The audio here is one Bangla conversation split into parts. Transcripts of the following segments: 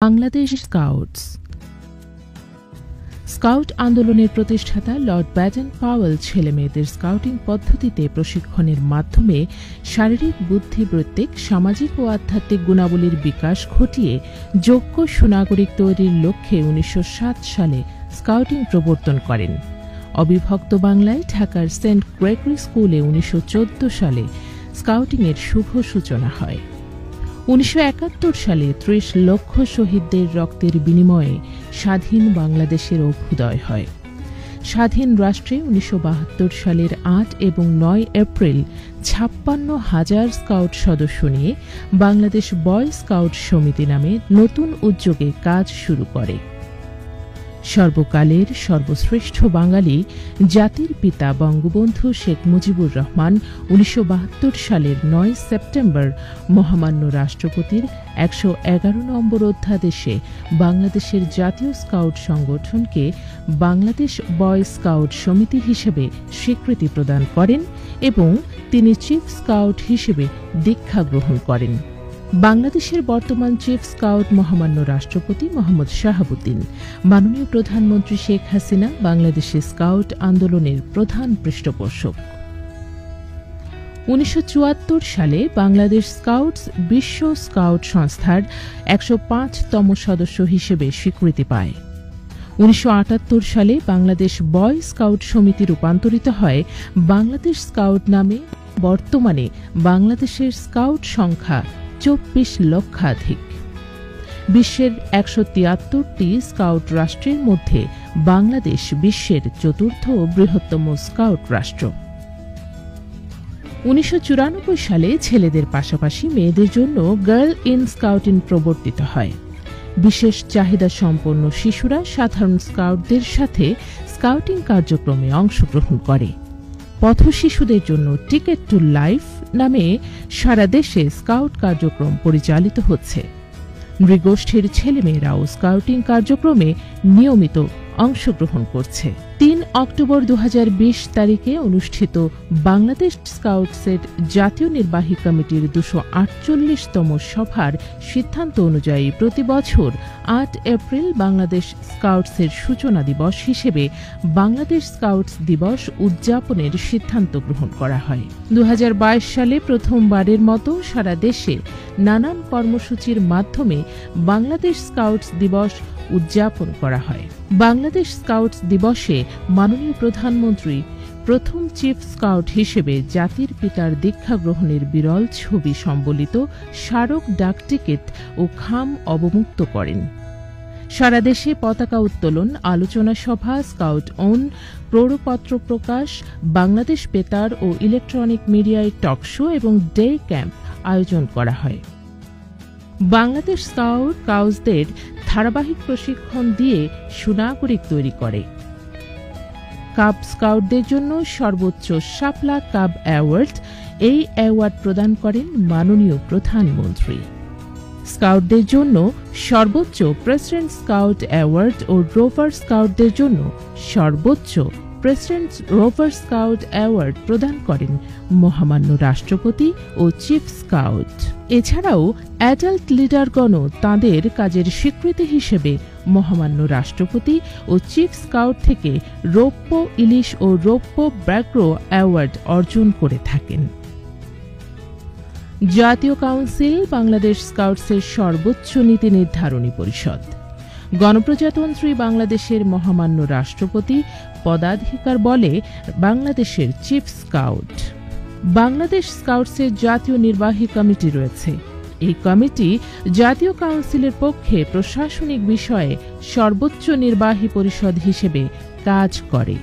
বাংলাদেশ স্কাউটস। স্কাউট আন্দোলনের প্রতিষ্ঠাতা লর্ড ব্যাডেন পাওয়েল ছেলেমেয়েদের স্কাউটিং পদ্ধতিতে প্রশিক্ষণের মাধ্যমে শারীরিক, বুদ্ধিবৃত্তিক, সামাজিক ও আধ্যাত্মিক গুণাবলীর বিকাশ ঘটিয়ে যোগ্য সুনাগরিক তৈরির লক্ষ্যে 1907 সালে স্কাউটিং প্রবর্তন করেন। অবিভক্ত বাংলায় ঢাকার সেন্ট গ্রেগরি স্কুলে 1914 সালে স্কাউটিংয়ের শুভ সূচনা হয়। 1971 সালে 30 লক্ষ শহীদদের রক্তের বিনিময়ে স্বাধীন বাংলাদেশের অভ্যুদয় হয়। স্বাধীন রাষ্ট্রে 1972 সালের 8 এবং 9 এপ্রিল 56,000 স্কাউট সদস্য নিয়ে বাংলাদেশ বয় স্কাউট সমিতি নামে নতুন উদ্যোগে কাজ শুরু করে। সর্বকালের সর্বশ্রেষ্ঠ বাঙালি, জাতির পিতা বঙ্গবন্ধু শেখ মুজিবুর রহমান 1972 সালের 9 সেপ্টেম্বর মহামান্য রাষ্ট্রপতির 111 নম্বর অধ্যাদেশে বাংলাদেশের জাতীয় স্কাউট সংগঠনকে বাংলাদেশ বয় স্কাউট সমিতি হিসেবে স্বীকৃতি প্রদান করেন এবং তিনি চিফ স্কাউট হিসেবে দীক্ষা গ্রহণ করেন। বাংলাদেশের বর্তমান চিফ স্কাউট মহামান্য রাষ্ট্রপতি মোহাম্মদ শাহাবুদ্দিন, মাননীয় প্রধানমন্ত্রী শেখ হাসিনা বাংলাদেশের স্কাউট আন্দোলনের প্রধান পৃষ্ঠপোষক। 1974 সালে বাংলাদেশ স্কাউটস বিশ্ব স্কাউট সংস্থার 105তম সদস্য হিসেবে স্বীকৃতি পায়। 1978 সালে বাংলাদেশ বয় স্কাউট সমিতি রূপান্তরিত হয় বাংলাদেশ স্কাউট নামে। বর্তমানে বাংলাদেশের স্কাউট সংখ্যা 24 লক্ষাধিক। বিশ্বের 173টি স্কাউট রাষ্ট্রের মধ্যে বাংলাদেশ বিশ্বের চতুর্থ বৃহত্তম স্কাউট রাষ্ট্র। 1994 সালে ছেলেদের পাশাপাশি মেয়েদের জন্য গার্ল ইন স্কাউটিং প্রবর্তিত হয়। বিশেষ চাহিদা সম্পন্ন শিশুরা সাধারণ স্কাউটদের সাথে স্কাউটিং কার্যক্রমে অংশগ্রহণ করে। পথ শিশুদের জন্য টিকেট টু লাইফ নামে সারা দেশে স্কাউট কার্যক্রম পরিচালিত হচ্ছে। নৃগোষ্ঠীর ছেলেমেয়েরাও স্কাউটিং কার্যক্রমে নিয়মিত অংশগ্রহণ করছে। 3 অক্টোবর 2020 তারিখে অনুষ্ঠিত বাংলাদেশ স্কাউটসের জাতীয় নির্বাহী কমিটির 248তম সভার সিদ্ধান্ত অনুযায়ী প্রতি বছর 8 এপ্রিল বাংলাদেশ স্কাউটসের সূচনা দিবস হিসেবে বাংলাদেশ স্কাউটস দিবস উদযাপনের সিদ্ধান্ত গ্রহণ করা হয়। 2022 সালে প্রথমবারের মতো সারা দেশে নানান কর্মসূচির মাধ্যমে বাংলাদেশ স্কাউটস দিবস উদযাপন করা হয়। বাংলাদেশ স্কাউটস দিবসে মাননীয় প্রধানমন্ত্রী প্রথম চিফ স্কাউট হিসেবে জাতির পিতার দীক্ষা গ্রহণের বিরল ছবি সম্বলিত স্মারক ডাকটিকিট ও খাম অবমুক্ত করেন। সারা দেশে পতাকা উত্তোলন, আলোচনা সভা, স্কাউট অন, প্রৌঢ়পত্র প্রকাশ, বাংলাদেশ বেতার ও ইলেকট্রনিক মিডিয়ায় টক শো এবং ডে ক্যাম্প আয়োজন করা হয়। বাংলাদেশ স্কাউট স্কাউটসদের ধারাবাহিক প্রশিক্ষণ দিয়ে সুনাগরিক তৈরি করে। কাব স্কাউটদের জন্য সর্বোচ্চ শাপলা কাব অ্যাওয়ার্ড, এই অ্যাওয়ার্ড প্রদান করেন মাননীয় প্রধানমন্ত্রী। স্কাউটদের জন্য সর্বোচ্চ প্রেসিডেন্ট স্কাউট অ্যাওয়ার্ড ও রোভার স্কাউটদের জন্য সর্বোচ্চ প্রেসিডেন্ট রোভার স্কাউট অ্যাওয়ার্ড প্রদান করেন মহামান্য রাষ্ট্রপতি ও চিফ স্কাউট। এছাড়াও অ্যাডাল্ট লিডারগণও তাঁদের কাজের স্বীকৃতি হিসেবে মহামান্য রাষ্ট্রপতি ও চিফ স্কাউট থেকে রৌপ্য ইলিশ ও রৌপ্য ব্যাঘ্র অ্যাওয়ার্ড অর্জন করে থাকেন। জাতীয় কাউন্সিল বাংলাদেশ স্কাউটসের সর্বোচ্চ নীতি নির্ধারণী পরিষদ। গণপ্রজাতন্ত্রী বাংলাদেশের মহামান্য রাষ্ট্রপতি পদাধিকার বলে বাংলাদেশের চিফ স্কাউট। বাংলাদেশ স্কাউটসের জাতীয় নির্বাহী কমিটি রয়েছে। এই কমিটি জাতীয় কাউন্সিলের পক্ষে প্রশাসনিক বিষয়ে সর্বোচ্চ নির্বাহী পরিষদ হিসেবে কাজ করে।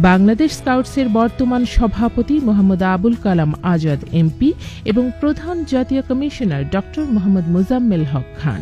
বাংলাদেশ স্কাউটসের বর্তমান সভাপতি মোহাম্মদ আবুল কালাম আজাদ এমপি এবং প্রধান জাতীয় কমিশনার ডক্টর মোহাম্মদ মোজাম্মেল হক খান।